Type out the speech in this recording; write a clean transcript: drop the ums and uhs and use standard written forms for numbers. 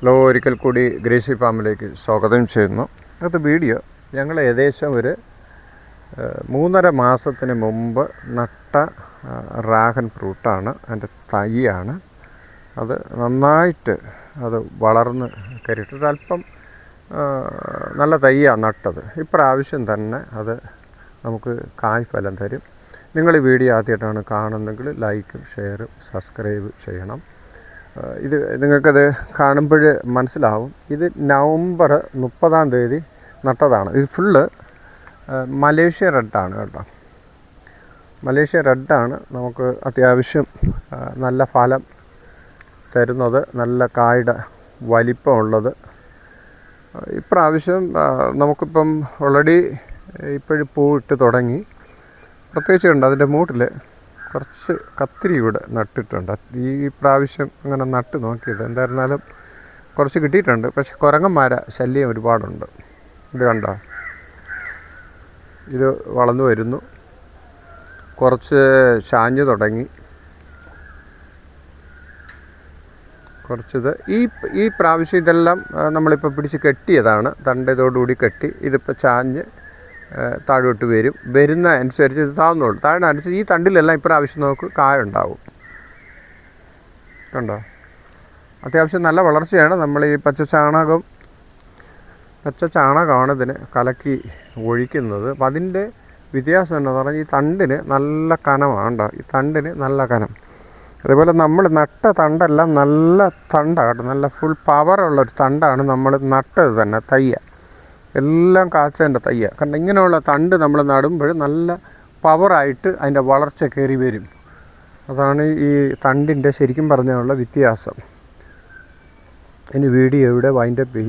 Hello, ഒരിക്കൽ കൂടി Gracy ഫാമിലേക്ക് സ്വാഗതം ചെയ്യുന്നു. ഇന്നത്തെ വീഡിയോ ഞങ്ങൾ ഏകദേശം ഒരു 3.5 മാസത്തിന് മുമ്പ് നട്ട ഡ്രാഗൺ ഫ്രൂട്ടാണ്. അതിൻ്റെ തൈയാണ്. അത് നന്നായിട്ട് വളർന്ന് കയറിയിട്ട് അല്പം നല്ല തൈയാണ് നട്ടത്. ഇപ്രാവശ്യം തന്നെ അത് നമുക്ക് കായ്ഫലം തരും. നിങ്ങൾ ഈ വീഡിയോ ആദ്യമായിട്ടാണ് കാണുന്നതെങ്കിൽ ലൈക്കും ഷെയറും സബ്സ്ക്രൈബ് ചെയ്യണം. ഇത് നിങ്ങൾക്കത് കാണുമ്പോൾ മനസ്സിലാവും. ഇത് നവംബർ 30 നട്ടതാണ്. ഇത് ഫുള്ള് മലേഷ്യ റെഡാണ് കേട്ടോ. മലേഷ്യ റെഡാണ്. നമുക്ക് അത്യാവശ്യം നല്ല ഫലം തരുന്നത്, നല്ല കായുടെ വലിപ്പമുള്ളത്. ഇപ്രാവശ്യം നമുക്കിപ്പം ഓൾറെഡി ഇപ്പോഴും പൂവിട്ട് തുടങ്ങി. പ്രത്യേകിച്ച് ഉണ്ട് അതിൻ്റെ മൂട്ടിൽ കുറച്ച് കത്തിരി ഇവിടെ നട്ടിട്ടുണ്ട്. ഈ പ്രാവശ്യം അങ്ങനെ നട്ട് നോക്കിയത് എന്തായിരുന്നാലും കുറച്ച് കിട്ടിയിട്ടുണ്ട്. പക്ഷെ കുരങ്ങന്മാര ശല്യം ഒരുപാടുണ്ട്. ഇത് കണ്ടോ, ഇത് വളർന്നു വരുന്നു, കുറച്ച് ചാഞ്ഞു തുടങ്ങി. കുറച്ചിത് ഈ പ്രാവശ്യം ഇതെല്ലാം നമ്മളിപ്പോൾ പിടിച്ച് കെട്ടിയതാണ്. തണ്ടതോടുകൂടി കെട്ടി ഇതിപ്പോൾ ചാഞ്ഞ് താഴോട്ട് വരുന്ന അനുസരിച്ച് ഇത് താഴ്ന്നുള്ളൂ. താഴ്ന്ന അനുസരിച്ച് ഈ തണ്ടിലെല്ലാം ഇപ്രാവശ്യം നമുക്ക് കായ ഉണ്ടാവും. കണ്ടോ, അത്യാവശ്യം നല്ല വളർച്ചയാണ്. നമ്മൾ ഈ പച്ച ചാണകമാണ് ഇതിന് കലക്കി ഒഴിക്കുന്നത്. അപ്പം അതിൻ്റെ വ്യത്യാസം എന്താണെന്ന് പറഞ്ഞാൽ ഈ തണ്ടിന് നല്ല കനമാണ് കേട്ടോ. ഈ തണ്ടിന് നല്ല കനം. അതേപോലെ നമ്മൾ നട്ട തണ്ടെല്ലാം നല്ല തണ്ടാണ് കേട്ടോ. നല്ല ഫുൾ പവറുള്ളൊരു തണ്ടാണ് നമ്മൾ നട്ടത് തന്നെ. തയ്യ എല്ലാം കാച്ചതിൻ്റെ തയ്യ കണ്ട. ഇങ്ങനെയുള്ള തണ്ട് നമ്മൾ നടുമ്പോൾ നല്ല പവറായിട്ട് അതിൻ്റെ വളർച്ച കയറി വരും. അതാണ് ഈ തണ്ടിൻ്റെ ശരിക്കും പറഞ്ഞുള്ള വ്യത്യാസം. ഇനി വീഡിയോ ഇവിടെ വൈൻഡപ്പ് ചെയ്യും.